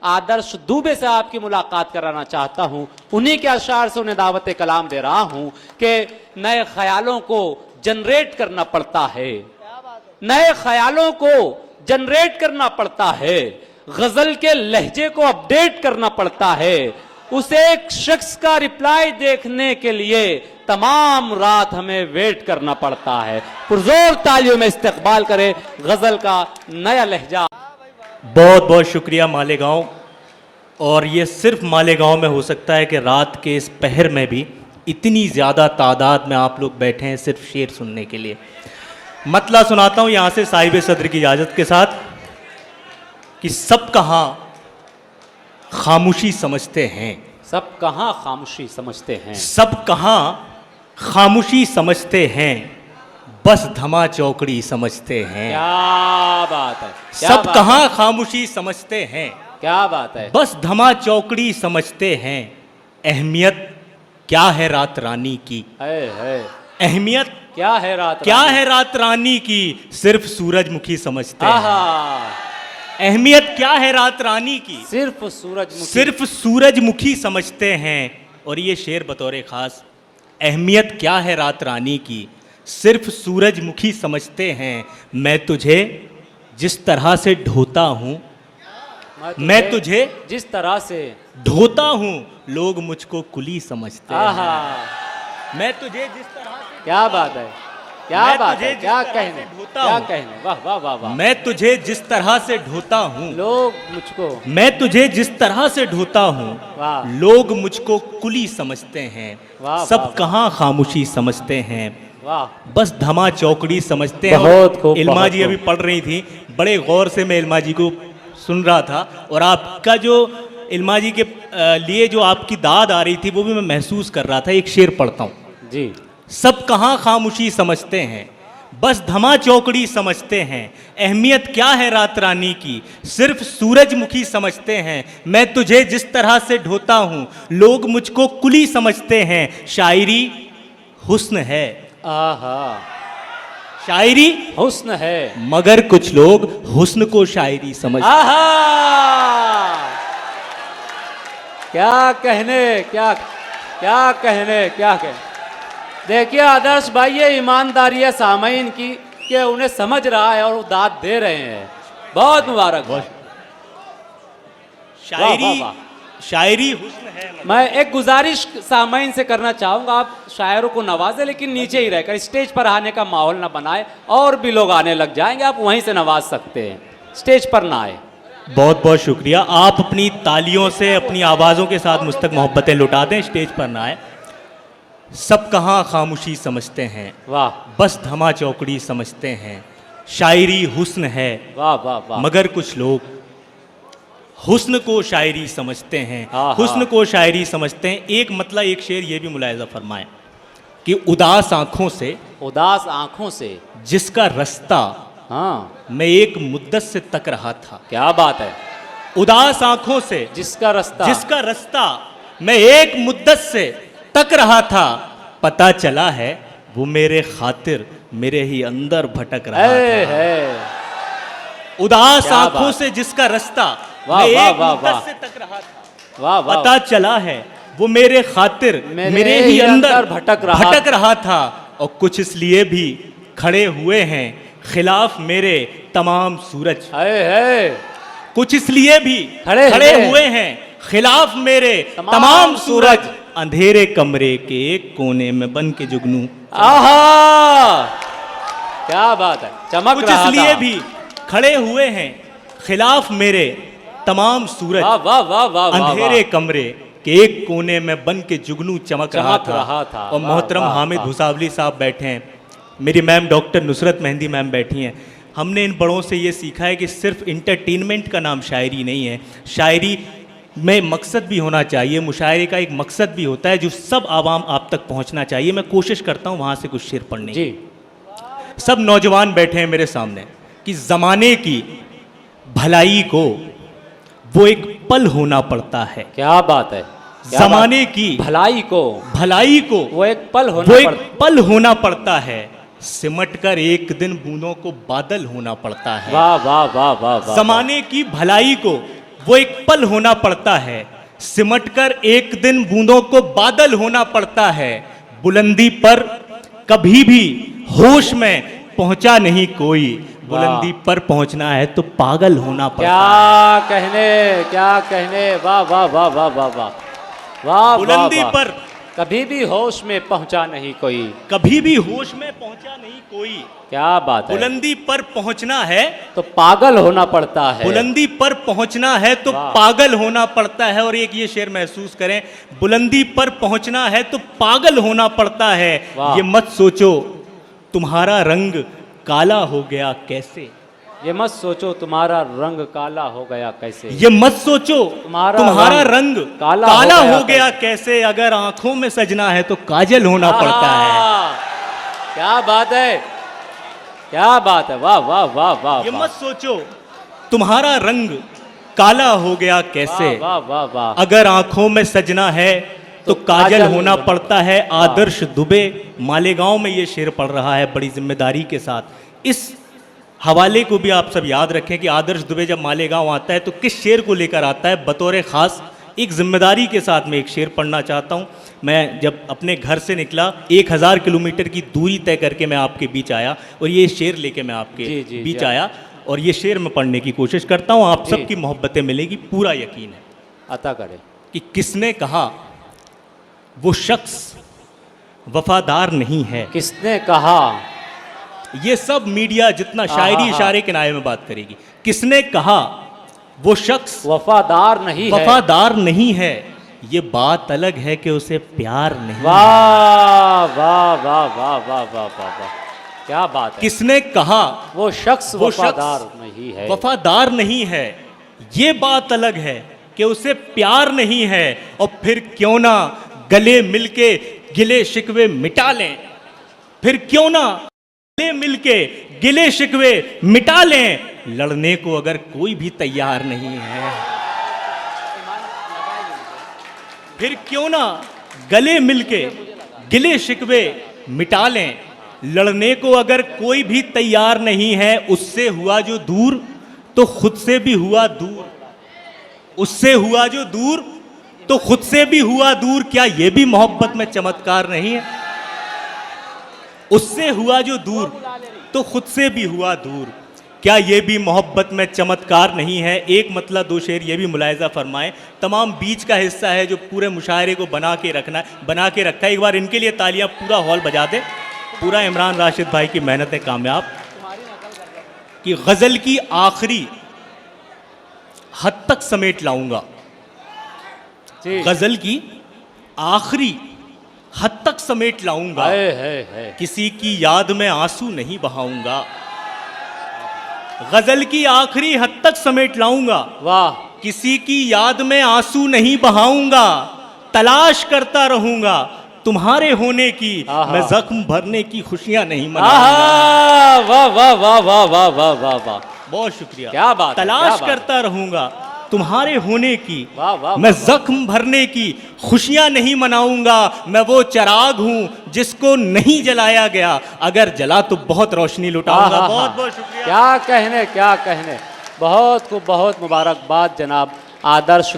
आदर्श दुबे से आपकी मुलाकात कराना चाहता हूं। उन्हीं के अशार से उन्हें दावत कलाम दे रहा हूं कि नए ख्यालों को जनरेट करना पड़ता है, नए ख्यालों को जनरेट करना पड़ता है, गजल के लहजे को अपडेट करना पड़ता है। उस एक शख्स का रिप्लाई देखने के लिए तमाम रात हमें वेट करना पड़ता है। पुरजोर तालियों में इस्तकबाल करे गजल का नया लहजा। बहुत बहुत शुक्रिया मालेगांव। और ये सिर्फ मालेगांव में हो सकता है कि रात के इस पहर में भी इतनी ज़्यादा तादाद में आप लोग बैठे हैं सिर्फ शेर सुनने के लिए। मतला सुनाता हूँ यहाँ से साहिब सदर की इजाज़त के साथ कि सब कहाँ खामोशी समझते हैं, सब कहाँ खामोशी समझते हैं, सब कहाँ खामोशी समझते हैं, बस धमा चौकड़ी समझते हैं। क्या बात है, क्या सब बात कहाँ खामोशी समझते हैं, क्या बात है, बस धमा चौकड़ी समझते हैं। अहमियत क्या है रात रानी की, है अहमियत क्या है रात, क्या है रात रानी की, सिर्फ सूरजमुखी समझते हैं। आहा, अहमियत क्या है रात रानी की, सिर्फ सूरजमुखी, सिर्फ सूरजमुखी समझते हैं। और ये शेर बतौर खास, अहमियत क्या है रात रानी की, सिर्फ सूरजमुखी समझते हैं। मैं तुझे जिस तरह से ढोता हूँ, मैं तुझे जिस तरह से ढोता हूँ, लोग मुझको कुली समझते हैं। आहा, मैं तुझे जिस तरह से, क्या बात है, क्या मैं बात तुझे है, जिस क्या तरह कहने, से ढोता क्या हूँ, कहने, वाह वाह वाह वाह। मैं तुझे जिस तरह से ढोता हूँ, लोग मुझको, मैं तुझे जिस तरह से ढोता हूँ, वाह, लोग मुझको कुली समझते हैं। वाह, सब वाह, कहाँ खामोशी समझते हैं, वाह, बस धमा चौकड़ी समझते हैं। बहुत खूब, इल्मा बहुत जी अभी खूब। पढ़ रही थी, बड़े गौर से मैं इल्मा जी को सुन रहा था, और आपका जो इल्मा जी के लिए जो आपकी दाद आ रही थी वो भी मैं महसूस कर रहा था। एक शेर पढ़ता हूँ जी। सब कहाँ खामोशी समझते हैं, बस धमा चौकड़ी समझते हैं। अहमियत क्या है रात रानी की, सिर्फ सूरजमुखी समझते हैं। मैं तुझे जिस तरह से ढोता हूँ, लोग मुझको कुली समझते हैं। शायरी हुस्न है, आहा, शायरी हुस्न है, मगर कुछ लोग हुस्न को शायरी समझते हैं। आहा, क्या कहने, क्या क्या कहने, क्या कहने। देखिए आदर्श भाई, ये ईमानदारी है सामईन की कि उन्हें समझ रहा है और वो दाद दे रहे हैं। बहुत मुबारक। शायरी, वाह, वाह, वाह। शायरी हुस्न है। मैं एक गुजारिश सामईन से करना चाहूँगा, आप शायरों को नवाजें लेकिन नीचे ही रहकर, स्टेज पर आने का माहौल ना बनाए। और भी लोग आने लग जाएंगे, आप वहीं से नवाज सकते हैं, स्टेज पर ना आए। बहुत बहुत शुक्रिया। आप अपनी तालियों से, अपनी आवाज़ों के साथ मुझ तक मोहब्बतें लुटा दें, स्टेज पर ना आए। सब कहाँ खामोशी समझते हैं, वाह, बस धमा चौकड़ी समझते हैं। शायरी हुस्न है, वाह वाह वाह। मगर कुछ लोग हुस्न को शायरी समझते हैं। हाँ, हुस्न हाँ। को शायरी समझते हैं। एक मतलब एक शेर ये भी मुलाहिजा फरमाएं कि उदास आँखों से, उदास आंखों से जिसका रास्ता हाँ, मैं एक मुद्दत से तक रहा था। क्या बात है। उदास आँखों से जिसका रास्ता, जिसका रास्ता मैं एक मुद्दत से तक रहा था, पता चला है वो मेरे खातिर मेरे ही अंदर भटक रहा था। है। उदास क्या आंखों बात। से जिसका रास्ता वाह, मैं वाह, एक वाह, मुद्दत वाह। से तक रहा था, वाह वाह। पता चला है वो मेरे खातिर मेरे ही अंदर भटक रहा था। और कुछ इसलिए भी खड़े हुए हैं खिलाफ मेरे तमाम सूरज, है। कुछ इसलिए भी खड़े हुए हैं खिलाफ मेरे तमाम सूरज। अंधेरे कमरे के एक कोने में बन के जुगनू, आहा, क्या बात है, चमक कुछ रहा इसलिए था। भी खड़े हुए हैं खिलाफ मेरे तमाम सूरज। वाह वाह वाह वाह वाह, अंधेरे वाह। कमरे के एक कोने में बन के जुगनू चमक रहा था। और वाह, मोहतरम वाह, हामिद वाह। भुसावली साहब बैठे हैं, मेरी ma'am doctor Nusrat mehndi ma'am बैठी हैं। हमने इन बड़ों से ये सीखा है कि सिर्फ इंटरटेनमेंट का नाम शायरी नहीं है, शायरी में मकसद भी होना चाहिए, मुशायरे का एक मकसद भी होता है जो सब आवाम आप तक पहुंचना चाहिए। मैं कोशिश करता हूं वहां से कुछ शेर पढ़ने की। जी। सब नौजवान बैठे हैं मेरे सामने कि ज़माने की भलाई को वो एक पल होना पड़ता है। क्या बात है, ज़माने की भलाई को वो एक पल होना पड़ता है। सिमट कर एक दिन बूंदों को बादल होना पड़ता है। वाह वाह वाह वाह वाह। ज़माने की भलाई को वो एक पल होना पड़ता है, सिमटकर एक दिन बूंदों को बादल होना पड़ता है। बुलंदी पर कभी भी होश में पहुंचा नहीं कोई, बुलंदी पर पहुंचना है तो पागल होना पड़ता है। क्या कहने, वाह वाह वाह वाह वाह वाह वाह। बुलंदी वाह, पर कभी भी होश में पहुंचा नहीं कोई, कभी भी होश में पहुंचा नहीं कोई। क्या बात है। बुलंदी पर पहुंचना है तो पागल होना पड़ता है। बुलंदी पर पहुंचना है तो पागल होना पड़ता है। और एक ये शेर महसूस करें, बुलंदी पर पहुंचना है तो पागल होना पड़ता है। वाह। ये मत सोचो तुम्हारा रंग काला हो गया कैसे, ये मत सोचो तुम्हारा रंग काला हो गया कैसे, ये मत सोचो तुम्हारा रंग काला हो गया कैसे। अगर आंखों में सजना है तो काजल होना पड़ता है। क्या बात है, क्या बात है, वाह वाह वाह वाह। ये मत सोचो तुम्हारा रंग काला हो गया कैसे, वाह वाह वाह। अगर आंखों में सजना है तो काजल होना पड़ता है। आदर्श दुबे मालेगांव में ये शेर पढ़ रहा है बड़ी जिम्मेदारी के साथ। इस हवाले को भी आप सब याद रखें कि आदर्श दुबे जब मालेगांव आता है तो किस शेर को लेकर आता है। बतौर ख़ास एक जिम्मेदारी के साथ मैं एक शेर पढ़ना चाहता हूँ। मैं जब अपने घर से निकला 1000 किलोमीटर की दूरी तय करके मैं आपके बीच आया और ये शेर लेके मैं आपके बीच आया और ये शेर मैं पढ़ने की कोशिश करता हूँ। आप सबकी मोहब्बतें मिलेगी, पूरा यकीन है। अता करे कि किसने कहा वो शख्स वफादार नहीं है। किसने कहा, ये सब मीडिया जितना शायरी इशारे के नारे में बात करेगी। किसने कहा वो शख्स वफादार नहीं है। वफादार नहीं है, ये बात अलग है कि उसे प्यार नहीं। वाह वाह वाह वाह वाह वाह वाह, क्या बात है। किसने कहा वो शख्स वफादार नहीं है, वफादार नहीं है, ये बात अलग है कि उसे प्यार नहीं है। और फिर क्यों ना गले मिलके गिले शिकवे मिटा लें, फिर क्यों ना गले मिलके गिले शिकवे मिटा लें। लड़ने को अगर कोई भी तैयार नहीं है, फिर क्यों ना गले मिलके गिले शिकवे मिटा लें। लड़ने को अगर कोई भी तैयार नहीं है, उससे हुआ जो दूर तो खुद से भी हुआ दूर, उससे हुआ जो दूर तो खुद से भी हुआ दूर। क्या यह भी मोहब्बत में चमत्कार नहीं है? उससे हुआ जो दूर तो खुद से भी हुआ दूर, क्या यह भी मोहब्बत में चमत्कार नहीं है? एक मतलब दो शेर ये भी मुलायजा फरमाएं। तमाम बीच का हिस्सा है जो पूरे मुशायरे को बना के रखा है। एक बार इनके लिए तालियां पूरा हॉल बजा दे। पूरा इमरान राशिद भाई की मेहनत है कामयाब। कि गजल की आखिरी हद तक समेट लाऊंगा, गजल की आखिरी हद तक समेट लाऊंगा। किसी की याद में आंसू नहीं बहाऊंगा, गजल की आखिरी हद तक समेट लाऊंगा। वाह। किसी की याद में आंसू नहीं बहाऊंगा, तलाश करता रहूंगा तुम्हारे होने की, मैं जख्म भरने की खुशियां नहीं मनाऊंगा। वाह वाह वाह वाह वाह वाह वाह वाह, बहुत शुक्रिया। क्या बात, तलाश करता रहूंगा तुम्हारे होने की, वाह वाह, मैं जख्म भरने की खुशियां नहीं मनाऊंगा। मैं वो चिराग हूं जिसको नहीं जलाया गया, अगर जला तो बहुत रोशनी लुटाऊंगा। बहुत बहुत शुक्रिया। क्या कहने, क्या कहने। बहुत खूब, बहुत मुबारकबाद जनाब आदर्श।